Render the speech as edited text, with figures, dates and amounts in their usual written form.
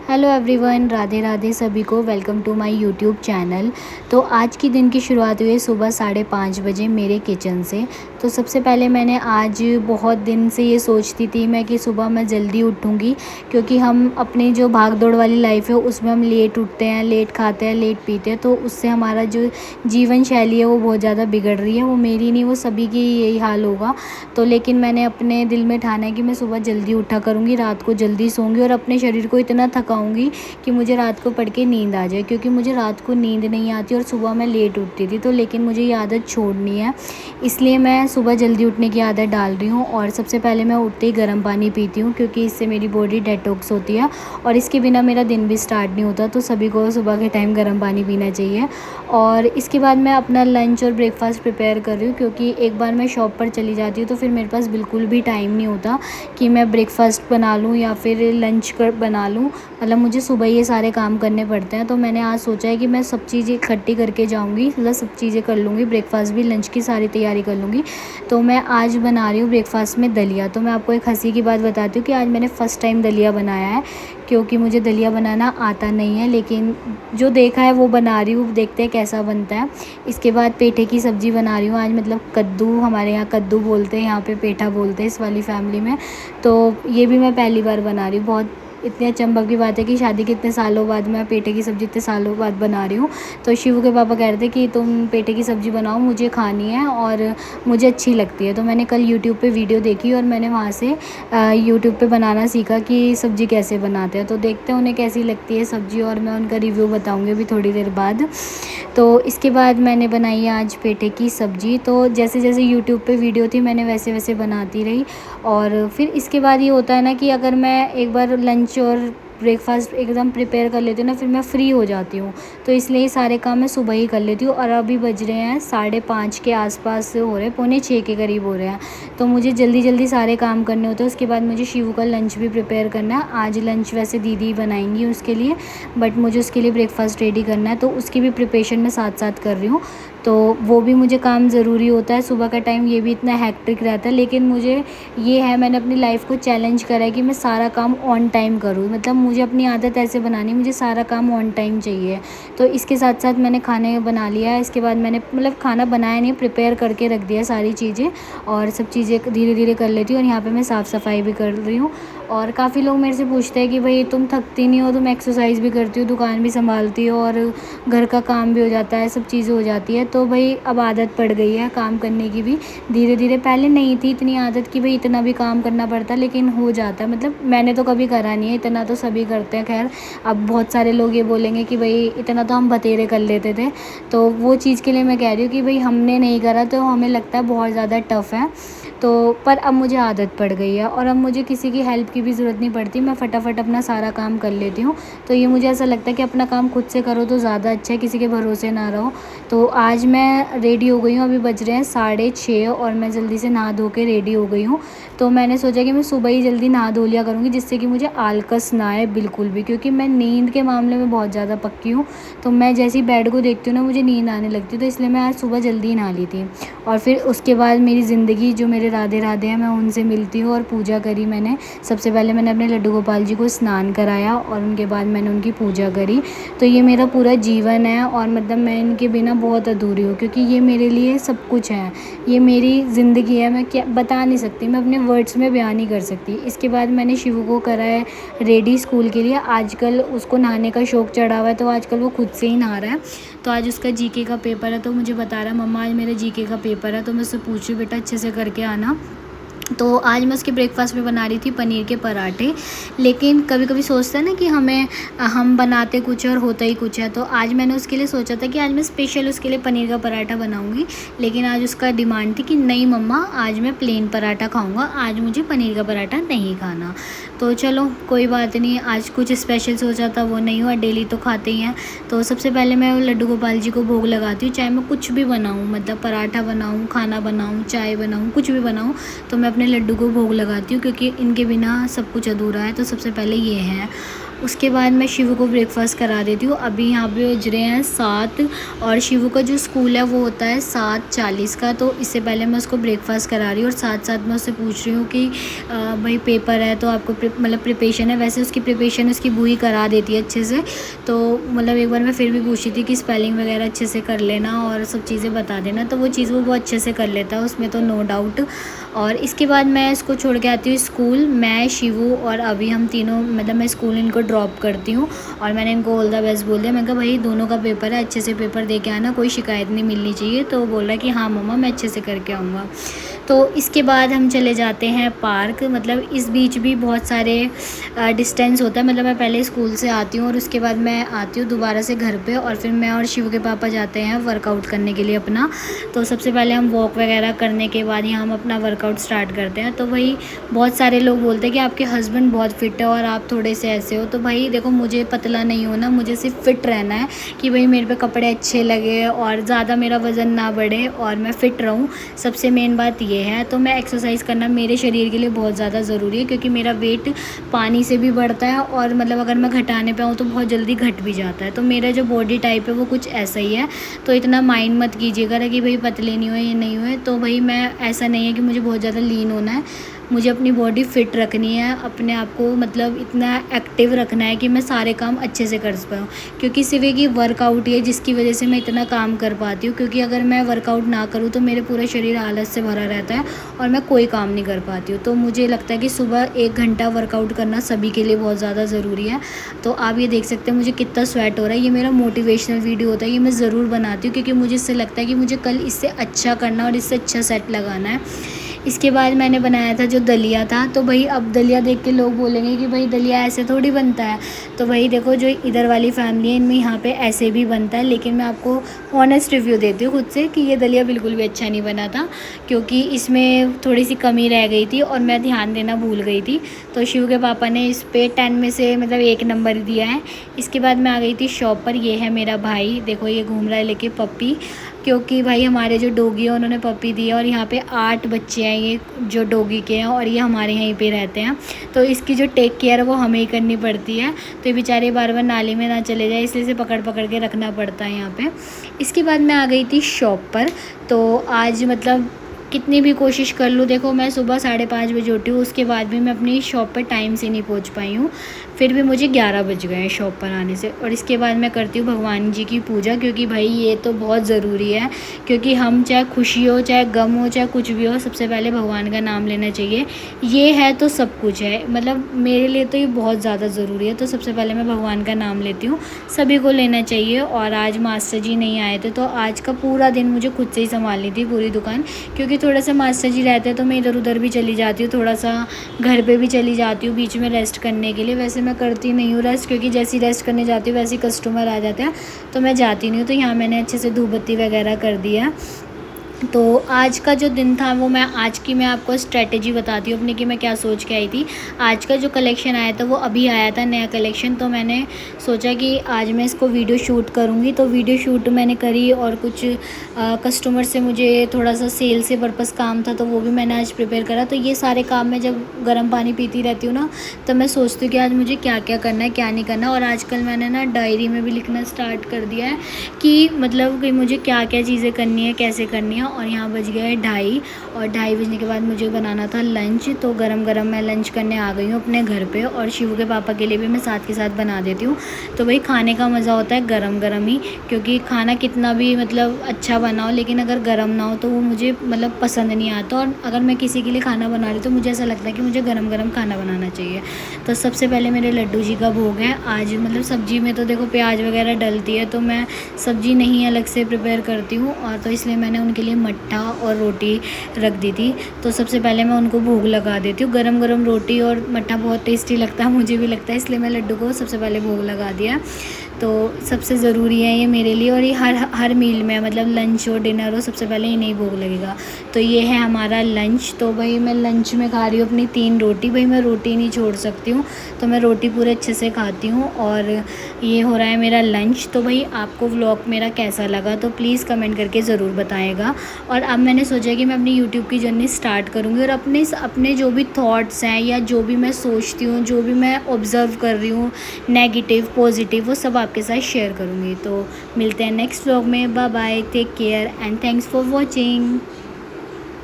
Hello everyone, Radhe Radhe सभी को। Welcome to my YouTube channel. तो आज की दिन की शुरुआत हुई है सुबह 5:30 बजे मेरे किचन से। तो सबसे पहले मैंने आज बहुत दिन से ये सोचती थी मैं कि सुबह मैं जल्दी उठूँगी, क्योंकि हम अपनी जो भाग दौड़ वाली लाइफ है उसमें हम लेट उठते हैं, लेट खाते हैं, लेट पीते हैं, तो उससे हमारा जो जीवन शैली है वो बहुत ज़्यादा बिगड़ रही है। वो मेरी नहीं, वो सभी की यही हाल होगा। तो लेकिन मैंने अपने दिल में ठाना है कि मैं सुबह जल्दी उठा करूँगी, रात को जल्दी सोऊंगी और अपने शरीर को इतना थकाऊंगी कि मुझे रात को पढ़ के नींद आ जाए, क्योंकि मुझे रात को नींद नहीं आती और सुबह मैं लेट उठती थी। तो लेकिन मुझे ये आदत छोड़नी है, इसलिए मैं सुबह जल्दी उठने की आदत डाल रही हूँ। और सबसे पहले मैं उठते ही गर्म पानी पीती हूँ, क्योंकि इससे मेरी बॉडी डेटॉक्स होती है और इसके बिना मेरा दिन भी स्टार्ट नहीं होता। तो सभी को सुबह के टाइम गर्म पानी पीना चाहिए। और इसके बाद मैं अपना लंच और ब्रेकफास्ट प्रिपेयर कर रही हूँ, क्योंकि एक बार मैं शॉप पर चली जाती हूँ तो फिर मेरे पास बिल्कुल भी टाइम नहीं होता कि मैं ब्रेकफास्ट बना लूँ या फिर लंच कर बना लूँ। मतलब मुझे सुबह ये सारे काम करने पड़ते हैं। तो मैंने आज सोचा है कि मैं सब चीज़ें इकट्ठी करके जाऊँगी, मतलब सब चीज़ें कर लूँगी, ब्रेकफास्ट भी, लंच की सारी तैयारी कर लूँगी। तो मैं आज बना रही हूँ ब्रेकफास्ट में दलिया। तो मैं आपको एक हंसी की बात बताती हूँ कि आज मैंने फ़र्स्ट टाइम दलिया बनाया है, क्योंकि मुझे दलिया बनाना आता नहीं है, लेकिन जो देखा है वो बना रही हूँ, देखते हैं कैसा बनता है। इसके बाद पेठे की सब्ज़ी बना रही हूँ आज, मतलब कद्दू, हमारे यहाँ कद्दू बोलते हैं, यहाँ पे पेठा बोलते हैं इस वाली फैमिली में। तो ये भी मैं पहली बार बना रही हूँ। बहुत इतनी अचंभव की बात है कि शादी के इतने सालों बाद मैं पेठे की सब्ज़ी इतने सालों बाद बना रही हूँ। तो शिवू के पापा कह रहे थे कि तुम पेठे की सब्ज़ी बनाओ, मुझे खानी है और मुझे अच्छी लगती है। तो मैंने कल यूट्यूब पे वीडियो देखी और मैंने वहाँ से यूट्यूब पे बनाना सीखा कि सब्ज़ी कैसे बनाते हैं। तो देखते हैं उन्हें कैसी लगती है सब्ज़ी, और मैं उनका रिव्यू बताऊँगी अभी थोड़ी देर बाद। तो इसके बाद मैंने बनाई आज पेठे की सब्ज़ी। तो जैसे जैसे यूट्यूब पे वीडियो थी मैंने वैसे वैसे बनाती रही। और फिर इसके बाद ये होता है ना कि अगर मैं एक बार लंच और ब्रेकफास्ट एकदम प्रिपेयर कर लेती हूँ ना, फिर मैं फ्री हो जाती हूँ। तो इसलिए सारे काम मैं सुबह ही कर लेती हूँ। और अभी बज रहे हैं 5:30 के आसपास हो रहे हैं, 5:45 के करीब हो रहे हैं। तो मुझे जल्दी जल्दी सारे काम करने होते हैं। उसके बाद मुझे शिवू का लंच भी प्रिपेयर करना है। आज लंच वैसे दीदी बनाएंगी उसके लिए, बट मुझे उसके लिए ब्रेकफास्ट रेडी करना है, तो उसकी भी प्रिपरेशन मैं साथ साथ कर रही हूँ। तो वो भी मुझे काम ज़रूरी होता है, सुबह का टाइम ये भी इतना हैक्टिक रहता है। लेकिन मुझे ये है, मैंने अपनी लाइफ को चैलेंज करा है कि मैं सारा काम ऑन टाइम करूँ। मतलब मुझे अपनी आदत ऐसे बनानी, मुझे सारा काम ऑन टाइम चाहिए। तो इसके साथ साथ मैंने खाने बना लिया है। इसके बाद मैंने, मतलब खाना बनाया नहीं, प्रिपेयर करके रख दिया सारी चीज़ें, और सब चीज़ें धीरे धीरे कर लेती हूँ। और यहाँ पे मैं साफ़ सफाई भी कर रही हूँ। और काफ़ी लोग मेरे से पूछते हैं कि भाई तुम थकती नहीं हो, तुम एक्सरसाइज भी करती हो, दुकान भी संभालती हो और घर का काम भी हो जाता है, सब चीज़ें हो जाती है। तो भाई अब आदत पड़ गई है काम करने की भी धीरे धीरे। पहले नहीं थी इतनी आदत कि भाई इतना भी काम करना पड़ता, लेकिन हो जाता है। मतलब मैंने तो कभी करा नहीं है, इतना तो सभी करते हैं। खैर, अब बहुत सारे लोग ये बोलेंगे कि भाई इतना तो हम बतेरे कर लेते थे। तो वो चीज़ के लिए मैं कह रही हूँ कि भाई हमने नहीं करा तो हमें लगता है बहुत ज़्यादा टफ़ है। तो पर अब मुझे आदत पड़ गई है और अब मुझे किसी की हेल्प की भी ज़रूरत नहीं पड़ती, मैं फटाफट अपना सारा काम कर लेती हूँ। तो ये मुझे ऐसा लगता है कि अपना काम खुद से करो तो ज़्यादा अच्छा है, किसी के भरोसे ना रहो। तो आज मैं रेडी हो गई हूँ, अभी बज रहे हैं 6:30 और मैं जल्दी से नहा धो के रेडी हो गई हूँ। तो मैंने सोचा कि मैं सुबह ही जल्दी नहा धो लिया करूँगी, जिससे कि मुझे आलकस ना आए बिल्कुल भी, क्योंकि मैं नींद के मामले में बहुत ज़्यादा पक्की हूँ। तो मैं जैसे ही बेड को देखती हूँ ना मुझे नींद आने लगती है। तो इसलिए मैं आज सुबह जल्दी ही नहा ली थी। और फिर उसके बाद मेरी ज़िंदगी, जो मेरे राधे राधे हैं, मैं उनसे मिलती हूँ और पूजा करी मैंने। सबसे पहले मैंने अपने लड्डू गोपाल जी को स्नान कराया और उनके बाद मैंने उनकी पूजा करी। तो ये मेरा पूरा जीवन है और मतलब मैं इनके बिना बहुत अधूरी हूँ, क्योंकि ये मेरे लिए सब कुछ है, ये मेरी ज़िंदगी है। मैं क्या बता नहीं सकती, मैं अपने वर्ड्स में बयान नहीं कर सकती। इसके बाद मैंने शिवू को करा है रेडी स्कूल के लिए। आजकल उसको नहाने का शौक़ चढ़ा हुआ है, तो आजकल वो खुद से ही नहा रहा है। तो आज उसका जीके का पेपर है, तो मुझे बता रहा है मम्मा आज मेरे जीके का पेपर है। तो मैं उससे पूछ रही हूँ बेटा अच्छे से करके आना। तो आज मैं उसके ब्रेकफास्ट में बना रही थी पनीर के पराठे। लेकिन कभी कभी सोचते हैं ना कि हम बनाते कुछ और होता ही कुछ है। तो आज मैंने उसके लिए सोचा था कि आज मैं स्पेशल उसके लिए पनीर का पराठा बनाऊंगी, लेकिन आज उसका डिमांड थी कि नहीं मम्मा आज मैं प्लेन पराठा खाऊंगा, आज मुझे पनीर का पराठा नहीं खाना। तो चलो कोई बात नहीं, आज कुछ स्पेशल सोचा था वो नहीं हुआ, डेली तो खाते ही हैं। तो सबसे पहले मैं लड्डू गोपाल जी को भोग लगाती हूँ, चाहे मैं कुछ भी बनाऊँ, मतलब पराठा बनाऊँ, खाना बनाऊँ, चाय बनाऊँ, कुछ भी बनाऊँ, तो मैं अपने लड्डू को भोग लगाती हूँ, क्योंकि इनके बिना सब कुछ अधूरा है। तो सबसे पहले ये है। उसके बाद मैं शिवू को ब्रेकफास्ट करा देती हूँ। अभी यहाँ पे बज रहे हैं 7 और शिवू का जो स्कूल है वो होता है 7:40 का, तो इससे पहले मैं उसको ब्रेकफास्ट करा रही हूँ और साथ साथ मैं उससे पूछ रही हूँ कि भाई पेपर है तो आपको मतलब प्रिपरेशन है। वैसे उसकी प्रिपरेशन उसकी बुई करा देती है अच्छे से, तो मतलब एक बार मैं फिर भी पूछी थी कि स्पेलिंग वगैरह अच्छे से कर लेना और सब चीज़ें बता देना, तो वो चीज़ वो बहुत अच्छे से कर लेता है, उसमें तो नो डाउट। और इसके बाद मैं इसको छोड़ के आती हूँ स्कूल। मैं, शिवू और अभी हम तीनों मतलब मैं स्कूल इनको ड्रॉप करती हूँ और मैंने इनको ऑल द बेस्ट बोल दिया। मैं कहा भाई दोनों का पेपर है, अच्छे से पेपर दे के आना, कोई शिकायत नहीं मिलनी चाहिए। तो वो बोल रहा है कि हाँ मम्मा मैं अच्छे से करके आऊँगा। तो इसके बाद हम चले जाते हैं पार्क। मतलब इस बीच भी बहुत सारे डिस्टेंस होता है, मतलब मैं पहले स्कूल से आती हूँ और उसके बाद मैं आती हूँ दोबारा से घर पे और फिर मैं और शिव के पापा जाते हैं वर्कआउट करने के लिए अपना। तो सबसे पहले हम वॉक वगैरह करने के बाद ही हम अपना वर्कआउट स्टार्ट करते हैं। तो वही बहुत सारे लोग बोलते हैं कि आपके हस्बैंड बहुत फ़िट है और आप थोड़े से ऐसे हो। तो भाई देखो मुझे पतला नहीं होना, मुझे सिर्फ फ़िट रहना है कि भाई मेरे पे कपड़े अच्छे लगे और ज़्यादा मेरा वज़न ना बढ़े और मैं फ़िट रहूँ, सबसे मेन बात ये है। तो मैं एक्सरसाइज़ करना मेरे शरीर के लिए बहुत ज़्यादा ज़रूरी है, क्योंकि मेरा वेट पानी से भी बढ़ता है और मतलब अगर मैं घटाने पे आऊँ तो बहुत जल्दी घट भी जाता है। तो मेरा जो बॉडी टाइप है वो कुछ ऐसा ही है, तो इतना माइंड मत कीजिएगा कि भाई पतले नहीं हुए ये नहीं हुए। तो भाई मैं ऐसा नहीं है कि मुझे बहुत ज़्यादा लीन होना है, मुझे अपनी बॉडी फ़िट रखनी है, अपने आप को मतलब इतना एक्टिव रखना है कि मैं सारे काम अच्छे से कर पाऊँ। क्योंकि सिर्फ एक ही वर्कआउट ही है जिसकी वजह से मैं इतना काम कर पाती हूँ, क्योंकि अगर मैं वर्कआउट ना करूँ तो मेरे पूरा शरीर आलस से भरा रहता है और मैं कोई काम नहीं कर पाती हूँ। तो मुझे लगता है कि सुबह 1 घंटा वर्कआउट करना सभी के लिए बहुत ज़्यादा ज़रूरी है। तो आप ये देख सकते हैं मुझे कितना स्वेट हो रहा है। ये मेरा मोटिवेशनल वीडियो होता है, ये मैं ज़रूर बनाती हूँ क्योंकि मुझे इससे लगता है कि मुझे कल इससे अच्छा करना और इससे अच्छा सेट लगाना है। इसके बाद मैंने बनाया था जो दलिया था, तो भाई अब दलिया देख के लोग बोलेंगे कि भाई दलिया ऐसे थोड़ी बनता है। तो भाई देखो जो इधर वाली फैमिली है इनमें यहाँ पे ऐसे भी बनता है, लेकिन मैं आपको ऑनेस्ट रिव्यू देती हूँ खुद से कि ये दलिया बिल्कुल भी अच्छा नहीं बना था, क्योंकि इसमें थोड़ी सी कमी रह गई थी और मैं ध्यान देना भूल गई थी। तो शिव के पापा ने इस पर 10 में से मतलब 1 नंबर दिया है। इसके बाद मैं आ गई थी शॉप पर। ये है मेरा भाई, देखो ये घूम रहा है लेके पप्पी, क्योंकि भाई हमारे जो डॉगी है उन्होंने पपी दी है और यहाँ पे 8 बच्चे हैं ये जो डॉगी के हैं और ये हमारे यहीं पे रहते हैं। तो इसकी जो टेक केयर है वो हमें ही करनी पड़ती है। तो ये बेचारे बार बार नाली में ना चले जाए, इसलिए इसे पकड़ पकड़ के रखना पड़ता है यहाँ पे। इसके बाद मैं आ गई थी शॉप पर। तो आज मतलब कितनी भी कोशिश कर लूँ, देखो मैं सुबह 5:30 बजे उठी हूँ, उसके बाद भी मैं अपनी शॉप पर टाइम से नहीं पहुँच पाई हूँ। फिर भी मुझे 11 बज गए हैं शॉप पर आने से। और इसके बाद मैं करती हूँ भगवान जी की पूजा, क्योंकि भाई ये तो बहुत ज़रूरी है। क्योंकि हम चाहे खुशी हो चाहे गम हो चाहे कुछ भी हो, सबसे पहले भगवान का नाम लेना चाहिए। ये है तो सब कुछ है, मतलब मेरे लिए तो ये बहुत ज़्यादा ज़रूरी है। तो सबसे पहले मैं भगवान का नाम लेती हूँ, सभी को लेना चाहिए। और आज मास्टर जी नहीं आए थे तो आज का पूरा दिन मुझे खुद से ही संभालनी थी पूरी दुकान, क्योंकि थोड़ा सा मास्टर जी रहते हैं तो मैं इधर उधर भी चली जाती हूँ, थोड़ा सा घर पे भी चली जाती हूँ बीच में रेस्ट करने के लिए। वैसे मैं करती नहीं हूँ रेस्ट, क्योंकि जैसी रेस्ट करने जाती हूँ वैसे कस्टमर आ जाते हैं तो मैं जाती नहीं हूँ। तो यहाँ मैंने अच्छे से धूप बत्ती वगैरह कर दिया। तो आज का जो दिन था वो मैं आपको स्ट्रेटेजी बताती हूँ अपनी कि मैं क्या सोच के आई थी। आज का जो कलेक्शन आया था वो अभी आया था नया कलेक्शन, तो मैंने सोचा कि आज मैं इसको वीडियो शूट करूँगी। तो वीडियो शूट मैंने करी और कुछ कस्टमर से मुझे थोड़ा सा सेल से पर्पस काम था तो वो भी मैंने आज प्रिपेयर करा। तो ये सारे काम मैं जब गर्म पानी पीती रहती हूँ ना, तो मैं सोचती हूँ कि आज मुझे क्या क्या करना है क्या नहीं करना। और आजकल मैंने ना डायरी में भी लिखना स्टार्ट कर दिया है कि मतलब कि मुझे क्या क्या चीज़ें करनी है कैसे करनी है। और यहाँ बज गया है 2:30 और 2:30 बजने के बाद मुझे बनाना था लंच। तो गरम गरम मैं लंच करने आ गई हूँ अपने घर पे, और शिव के पापा के लिए भी मैं साथ के साथ बना देती हूँ। तो भाई खाने का मज़ा होता है गरम गरम ही, क्योंकि खाना कितना भी मतलब अच्छा बनाओ लेकिन अगर गरम ना हो तो वो मुझे मतलब पसंद नहीं आता। और अगर मैं किसी के लिए खाना बना रही तो मुझे ऐसा लगता है कि मुझे गरम गरम खाना बनाना चाहिए। तो सबसे पहले मेरे लड्डू जी का भोग है आज। मतलब सब्ज़ी में तो देखो प्याज वगैरह डलती है, तो मैं सब्ज़ी नहीं अलग से प्रिपेयर करती हूँ, और तो इसलिए मैंने उनके लिए मट्ठा और रोटी रख दी थी। तो सबसे पहले मैं उनको भोग लगा देती हूँ। गरम गरम रोटी और मट्ठा बहुत टेस्टी लगता है, मुझे भी लगता है, इसलिए मैं लड्डू को सबसे पहले भोग लगा दिया। तो सबसे ज़रूरी है ये मेरे लिए, और ये हर मील में मतलब लंच हो डिनर हो सबसे पहले इन्हें भोग लगेगा। तो ये है हमारा लंच। तो भाई मैं लंच में खा रही हूँ अपनी 3 रोटी। भाई मैं रोटी नहीं छोड़ सकती हूँ, तो मैं रोटी पूरे अच्छे से खाती हूँ। और ये हो रहा है मेरा लंच। तो भाई आपको व्लॉग मेरा कैसा लगा तो प्लीज़ कमेंट करके ज़रूर बताएगा। और अब मैंने सोचा कि मैं अपनी यूट्यूब की जर्नी स्टार्ट करूँगी, और अपने जो भी थॉट्स हैं या जो भी मैं सोचती हूँ, जो भी मैं ऑब्ज़र्व कर रही हूँ, नेगेटिव पॉजिटिव, वो सब आपके साथ शेयर करूँगी। तो मिलते हैं नेक्स्ट व्लॉग में। Bye bye, take care and thanks for watching.